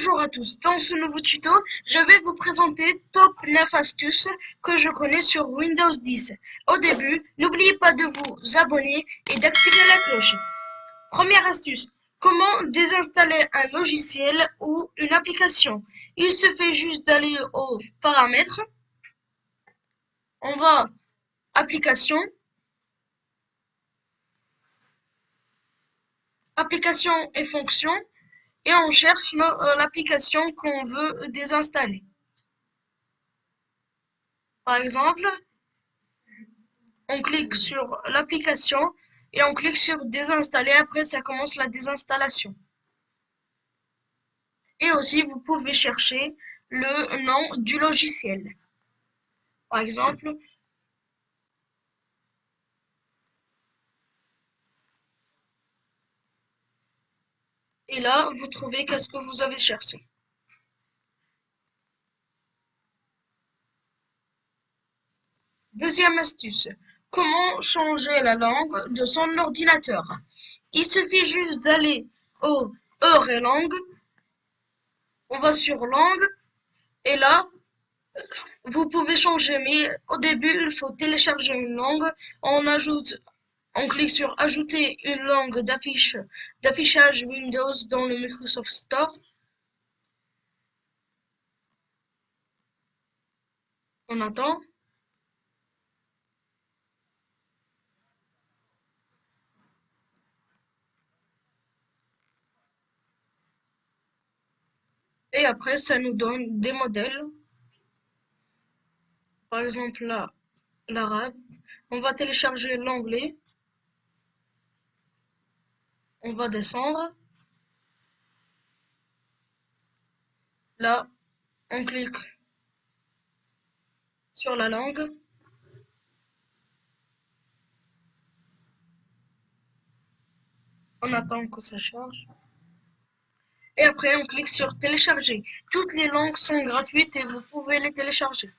Bonjour à tous, dans ce nouveau tuto, je vais vous présenter top 9 astuces que je connais sur Windows 10. Au début, n'oubliez pas de vous abonner et d'activer la cloche. Première astuce, comment désinstaller un logiciel ou une application. Il suffit juste d'aller aux paramètres, on va application, application et fonctions, et on cherche l'application qu'on veut désinstaller. Par exemple, on clique sur l'application et on clique sur désinstaller. Après, ça commence la désinstallation. Et aussi, vous pouvez chercher le nom du logiciel. Par exemple, et là, vous trouvez qu'est-ce que vous avez cherché. Deuxième astuce, comment changer la langue de son ordinateur. Il suffit juste d'aller au heure et langue. On va sur langue et là, vous pouvez changer, mais au début, il faut télécharger une langue. On clique sur ajouter une langue d'affichage Windows dans le Microsoft Store. On attend. Et après, ça nous donne des modèles. Par exemple, là, l'arabe. On va télécharger l'anglais. On va descendre. Là, on clique sur la langue. On attend que ça charge. Et après, on clique sur télécharger. Toutes les langues sont gratuites et vous pouvez les télécharger.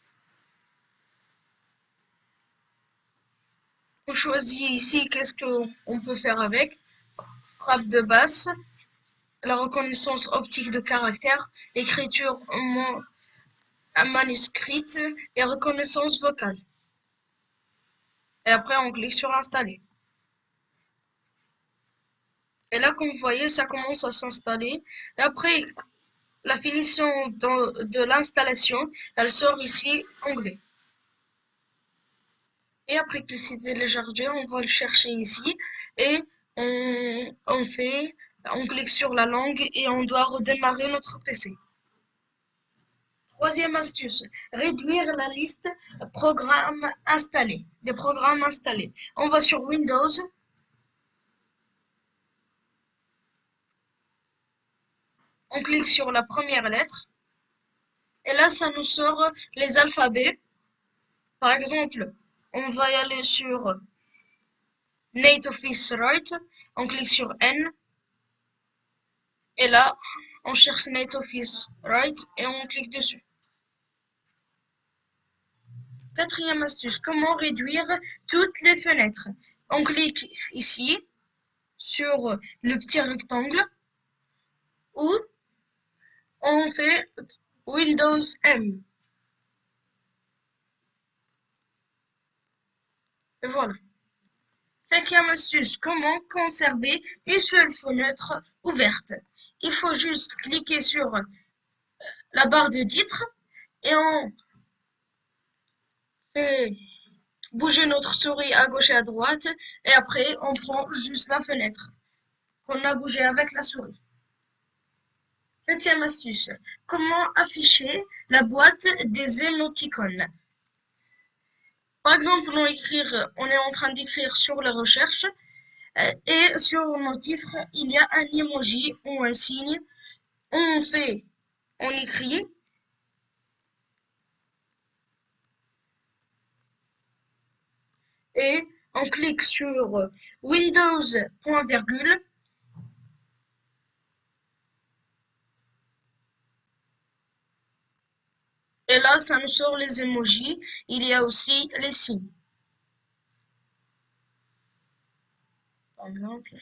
On choisit ici qu'est-ce qu'on peut faire avec. Frappe de basse, la reconnaissance optique de caractère, l'écriture manuscrite et reconnaissance vocale. Et après, on clique sur installer. Et là, comme vous voyez, ça commence à s'installer. Et après, la finition de l'installation, elle sort ici, anglais. Et après qu'il s'est téléchargé, on va le chercher ici. Et on clique sur la langue et on doit redémarrer notre PC. Troisième astuce, réduire la liste des programmes installés. On va sur Windows, on clique sur la première lettre, et là ça nous sort les alphabets. Par exemple, on va y aller sur NetOffice Write, on clique sur N, et là on cherche NetOffice Write et on clique dessus. Quatrième astuce, comment réduire toutes les fenêtres. On clique ici sur le petit rectangle ou on fait Windows M. Et voilà. Cinquième astuce, comment conserver une seule fenêtre ouverte. Il faut juste cliquer sur la barre de titre et on fait bouger notre souris à gauche et à droite et après on prend juste la fenêtre qu'on a bougé avec la souris. Septième astuce, comment afficher la boîte des émoticônes. Par exemple, on est en train d'écrire sur la recherche et sur nos titres, il y a un emoji ou un signe. On écrit et on clique sur Windows point virgule. Et là, ça nous sort les emojis. Il y a aussi les signes. Par exemple.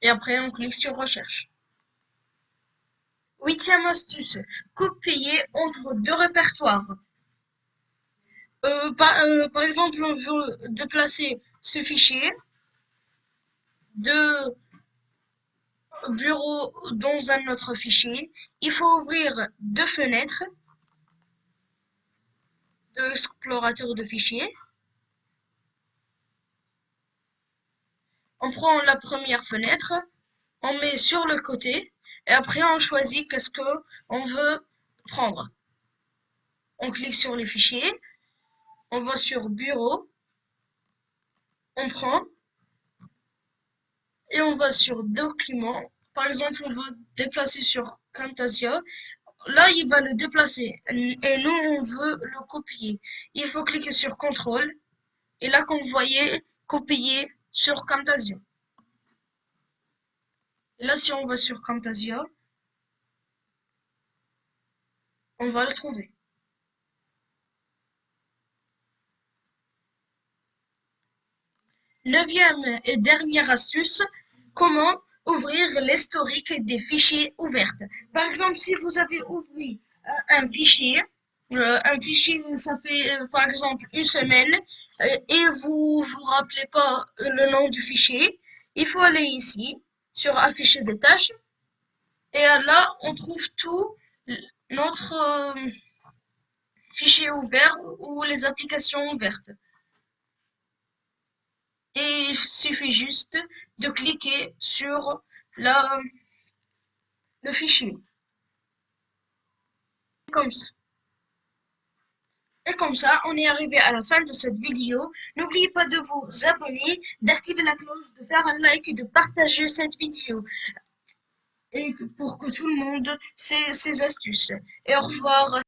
Et après, on clique sur Recherche. Huitième astuce, copier entre deux répertoires. Par exemple, on veut déplacer ce fichier de bureau dans un autre fichier. Il faut ouvrir deux fenêtres de l'explorateur de fichiers. On prend la première fenêtre, on met sur le côté et après on choisit qu'est-ce que on veut prendre. On clique sur les fichiers, on va sur Bureau, on prend et on va sur Documents. Par exemple, on va déplacer sur Camtasia. Là, il va le déplacer et nous, on veut le copier. Il faut cliquer sur Contrôle et là, comme vous voyez, copier sur Camtasia. Là, si on va sur Camtasia, on va le trouver. Neuvième et dernière astuce, comment ouvrir l'historique des fichiers ouverts. Par exemple, si vous avez ouvert un fichier, ça fait par exemple une semaine, et vous rappelez pas le nom du fichier, il faut aller ici, sur Afficher des tâches, et là, on trouve tout notre fichier ouvert ou les applications ouvertes. Et il suffit juste de cliquer sur le fichier. Comme ça. Et comme ça, on est arrivé à la fin de cette vidéo. N'oubliez pas de vous abonner, d'activer la cloche, de faire un like et de partager cette vidéo. Et pour que tout le monde sait ces astuces. Et au revoir.